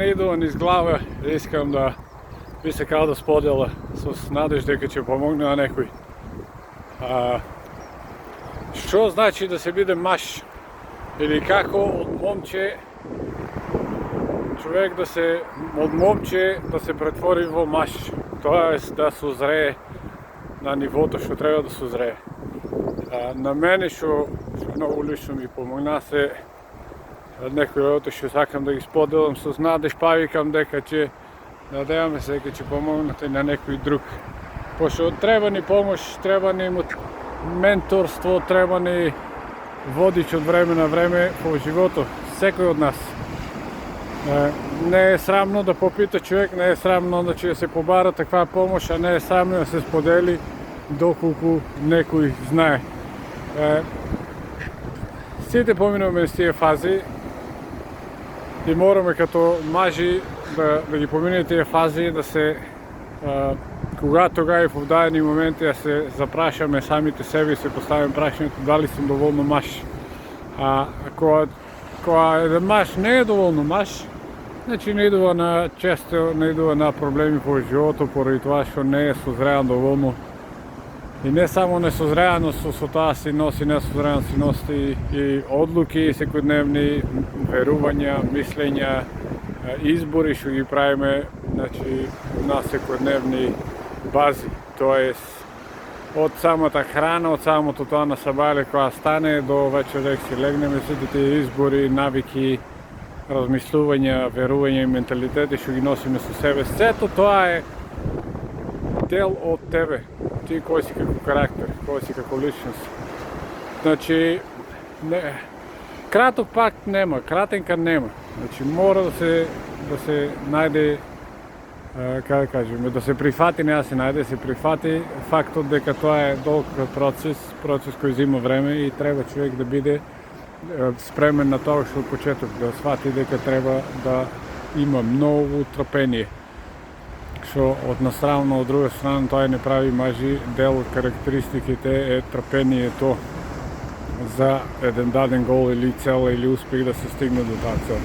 не идува низ глава, искам да би се као да сподела со надеж дека ќе помогне на некој. Што значи да се биде маж? Или како од момче човек од момче да се претвори во маж? Тоа е да созрее на нивото што треба да созрее. На мене што многу лично ми помогна се некој од што сакам да ги споделам со надеж, па викам дека ќе надеваме се дека ќе помогнете на некој друг. Пошто треба ни помош, треба ни менторство, треба ни водич од време на време по животот, секој од нас. Не е срамно да попита човек, не е срамно да ќе се побара таква помош, а не е срамно да се сподели доколку некој знае. Сите поминуваме с тие фази и мораме като мажи да ги помине тие фази, да се тога и в дадени моменти да се запрашаме самите себе и се поставим прашањето дали сум доволно маж. Кога еден маж не е доволно маж, значи не идува често не идува на проблеми во животот поради тоа што не е созреан доволно. И не само несозреаност, со тоа си носи несозреаност, си носи и одлуки, секојдневни верувања, мислења, избори што ги правиме, значи на секојдневни бази. Тоест од самата храна, од самото тоа на сабајле кога стане до вечер дека си легнеме, сите тие избори, навики, размислувања, верувања и менталитети што ги носиме со себе. Сето тоа е дел од тебе. Ти кој си како карактер, кој си како личност. Значи, краток пакт нема, кратенка нема. Значи, мора да се најде, како да кажеме, да се прифати, не да се најде, се прифати фактот дека тоа е долг процес кој зима време и треба човек да биде спремен на тоа што од почеток, да свати дека треба да има многу трпение. Што од настрана, од друга страна, тоа не прави мажи, дел од карактеристиките е трпението за еден даден гол или цел или успех да се стигне до таа цел.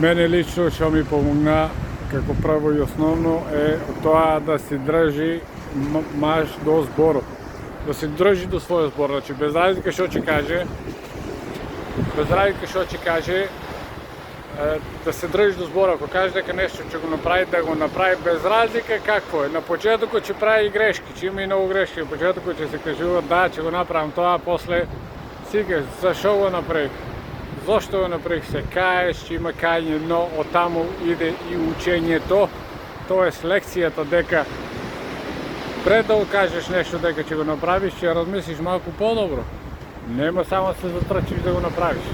Мене лично што ми помогна како прво и основно е тоа да се држи маж до зборот. Да се држи до својот збор, значи без разлика што ќе каже, да се држи до збора, ако каже дека нешто ќе го направи, да го направи без разлика какво е. На почетокот ќе прави грешки, ќе има и многу грешки, на почетокот ќе се кажува да, ќе го направам тоа, после си кажеш зашо го направи, зошто го направи, се каеш, ќе има кајање, но оттаму иде и учењето, тоест лекцијата дека пред да го кажеш нешто дека ќе го направиш, ќе размислиш малку подобро. Нема само да се затрчиш да го направиш.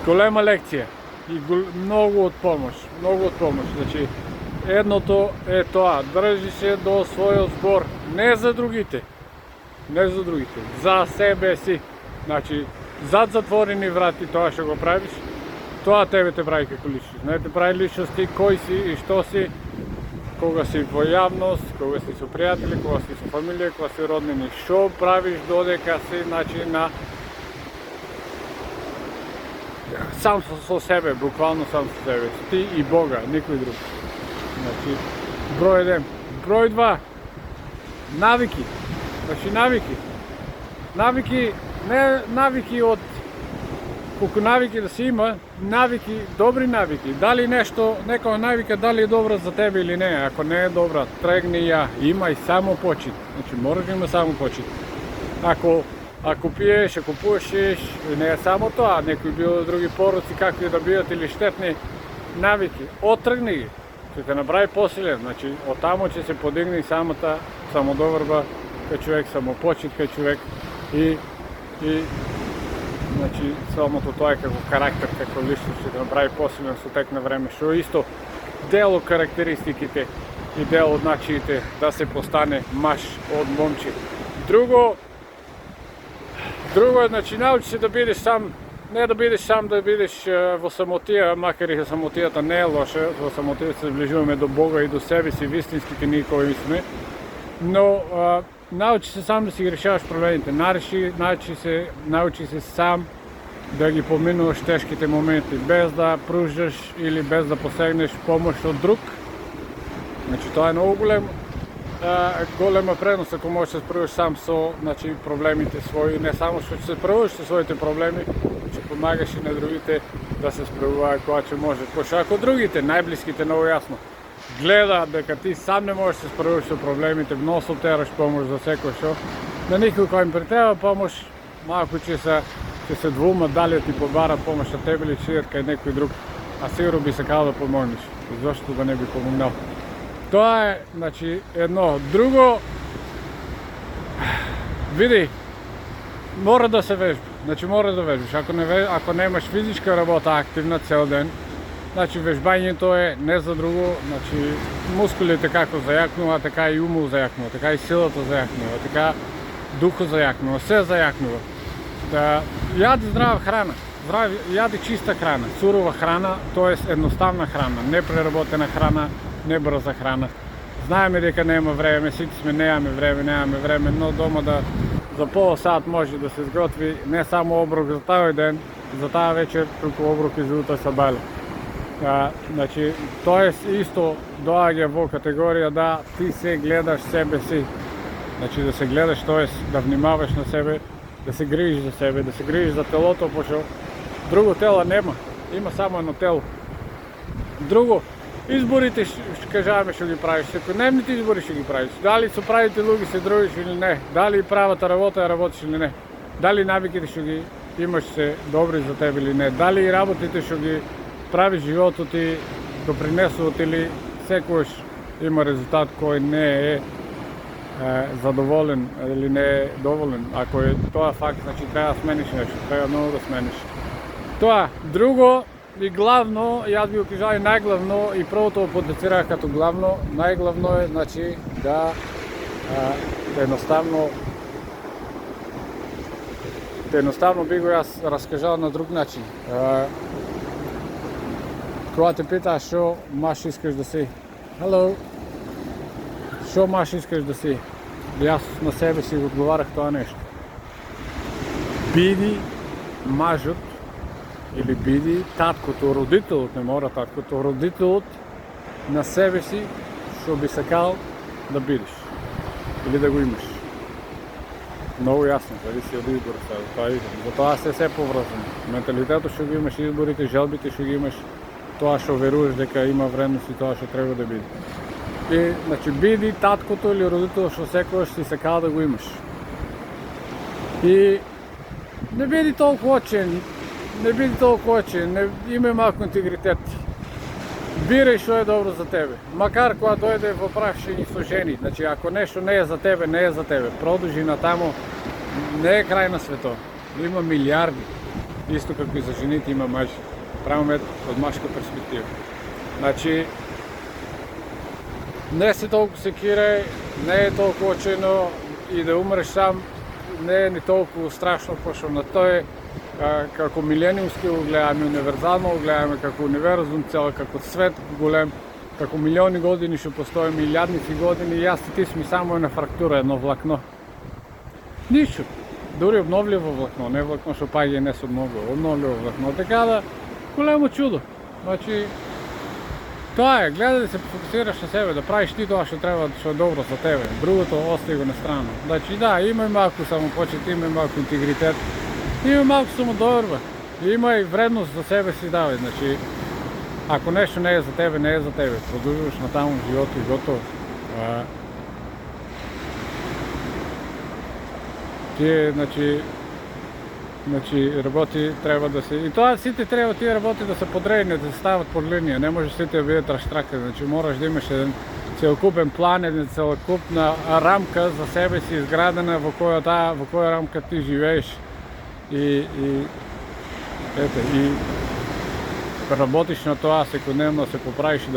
Голема лекција и многу од помош. Значи, едното е тоа, држи се до својот збор, не за другите, за себе си. Значи, зад затворени врати тоа што го правиш, тоа тебе те прави како личност. Не те прави личност ти кој си и што си, кога си во јавност, кога си со пријатели, кога си со фамилија, кога си роднини. Што правиш додека си, значи, сам со себе, буквално сам со себе. Ти и Бога, никој друг. Значи, број 1. Број 2. Навики. Значи, навики, не навики од колку навики да се има, навики, добри навики. Дали нешто, некоја навика дали е добра за тебе или не. Ако не е добра, тргни ја, имај само почит. Значи, мораш да има само почит. Ако пиеш, ако пушиш, не е само тоа, некои било други пороци, какви да биат или штетни навики, отргни ги, ќе те направи посилен, значи, оттамо ќе се подигне и самата самодоврба кај човек, самопочит кај човек и значи, самото тоа е како карактер, како личност, ќе те направи посилен со тек на време, што е исто дел од карактеристиките и дел од начините да се постане маж од момче. Друго е, значи, научи се да бидеш сам, не да бидеш сам, да бидеш во самотија, макар и самотијата не е лоша, во самотијата се зближуваме до Бога и до себе си, вистинските ние кои сме, но научи се сам да си ги решаваш проблемите, научи се сам да ги поминуваш тешките моменти без да пружиш или без да посегнеш помош од друг. Значи тоа е многу голема предност ако можеш да се справиш сам со проблемите своји, не само што ќе се справиш со своите проблеми, ќе помагаш и на другите да се справуваат кога ќе може. Пошто ако другите, најблиските, многу јасно гледа дека ти сам не можеш да се справиш со проблемите, носо тераш помош за секој што, на никој кој им претреба помош, малку ќе се двумат дали ти побара помош на тебе или ќе кај некој друг, а сигурно би сакал да помогнеш. Зошто да не би помогнал? Тоа е, едно. Друго, види, мора да се вежба. Мора да вежбаш. Ако немаш физичка работа активна цел ден, вежбањето е не за друго, мускулите како зајакнува, така и умот зајакнува, така и силата зајакнува, така духот зајакнува, се зајакнува. Јади здрава храна, јади чиста храна, сурова храна, тоест едноставна храна, непреработена храна, не брза храна. Знаеме дека нема време, сите сме немаме време, но дома за пола сат може да се сготви не само оброк за тај ден, за таа вечер, туку оброк и за утре сабајле. Тоа исто доаѓа во категорија да ти се гледаш себе си. Да се гледаш, тоест да внимаваш на себе, да се грижиш за себе, да се грижиш за телото, пошто друго тело нема, има само едно тело. Друго, изборите ќе кажаме што ги правиш, секојдневните избори што ги правиш. Дали со правите луѓе се дружиш или не, дали правата работа ја работиш или не, дали навиките што ги имаш се добри за тебе или не, дали работите што ги правиш животот ти допринесуваат или секојаш има резултат кој не е задоволен или не е доволен. Ако е тоа факт, треба да смениш нешто, треба многу да смениш. Тоа, друго и главно, јас би го кажал и најглавно, и првото го потенцирах като главно, најглавно е, да едноставно би го јас раскажал на друг начин. Кога те питаа што маш искаш да си, што маш искаш да си, јас на себе си го одговарах тоа нешто. Биди мажот или биди таткото, родителот, не мора таткото, родителот на себе си што би сакал да бидеш или да го имаш. Многу јасно, зависи од изборот. Затоа се поврзано. Менталитетот што го имаш, изборите, желбите што ги имаш, тоа што веруваш дека има вредност и тоа што треба да биде. И, биди таткото или родителот што секојаш си сакал да го имаш. И не биди толку очен, имај малку интегритет. Бирај што е добро за тебе. Макар кога дојде во прашање со жени, ако нешто не е за тебе, не е за тебе. Продолжи натаму, не е крај на светот. Има милиарди. Исто како и за жените има мажи. Правиме од машка перспектива. Не се толку секирај, не е толку очено и да умреш сам, не е ни толку страшно, пошто на тој како милениумски го гледаме, универзално го гледаме, како универзум цел, како свет голем, како милиони години што постои, милијадници години, јас и ти сме само една фрактура, едно влакно. Ништо. Дури обновливо влакно, не влакно што паѓа и не се обновливо влакно. Така да, големо чудо. Тоа е, гледај да се фокусираш на себе, да правиш ти тоа што треба, што е добро за тебе. Другото остави го на страна. Имај малку самопочет, имај малку интегритет, имај малку самодоверба, имај вредност за себе си давај. Ако нешто не е за тебе, не е за тебе. Продолжуваш натаму животот и готово. Тие, работи треба да се... И тоа сите треба тие работи да се подредени, да се стават под линија. Не може сите да бидат раштрака. Мораш да имаш еден целокупен план, една целокупна рамка за себе си изградена во која рамка ти живееш. И работиш на тоа секојдневно, се поправиш и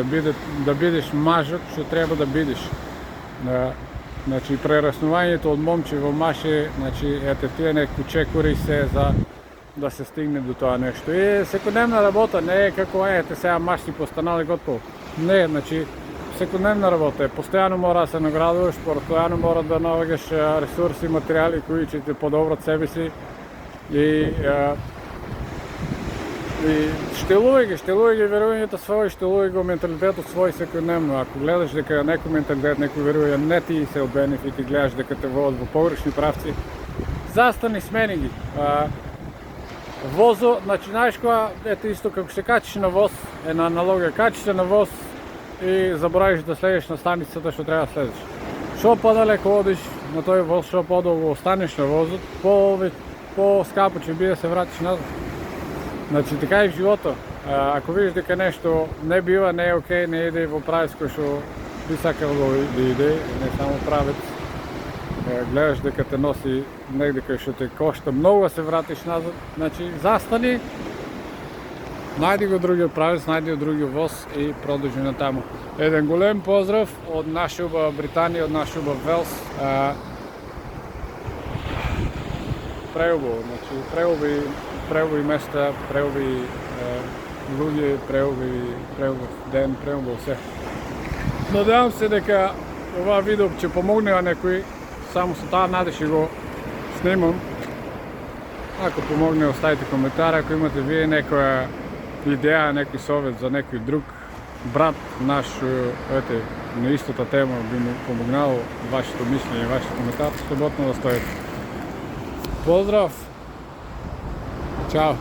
да бидеш мажот што треба да бидеш. Прераснувањето од момче во маше, тие некои чекори се за да се стигне до тоа нешто. И секојдневна работа не е како сега маш си постанали готово. Не, секојдневна работа е. Постојано мора да се наградуваш, постојано мора да наоѓаш ресурси, материјали кои ќе те подобрат себе си и И штилувај ги верувањето свој, штилувај го менталитетот свој секојдневно. Ако гледаш дека некој менталитет, некој верување не ти се од бенефит и гледаш дека те водат во погрешни правци, застани, смени ги. Возо, значи знаеш кога, ето исто како се качиш на воз, една аналогија, качиш се на воз и заборавиш да следиш на станицата што треба да следиш. Што подалеку одиш на тој воз, што подолго останеш на возот, по-скапо ќе биде да се вратиш назад. Значи така и в животот. Ако видиш дека нешто не бива, не е окей, не иде во правец кој што би сакал да иде, не само правец, гледаш дека те носи негде кај што те кошта многу да се вратиш назад, значи застани, најди го другиот правец, најди го другиот воз и продолжи натаму. Еден голем поздрав од наша убава Британија, од наша убав Велс. Преубаво, значи преубави места, преубави луѓе, преубав ден, преубаво се. Надевам се дека ова видео ќе помогне на некој, само со таа надеж го снимам. Ако помогне, оставите коментар, ако имате вие некоја идеја, некој совет за некој друг брат наш, на истата тема би му помогнало вашето мислење, вашето коментар, слободно да стоите. Поздрав! Чао!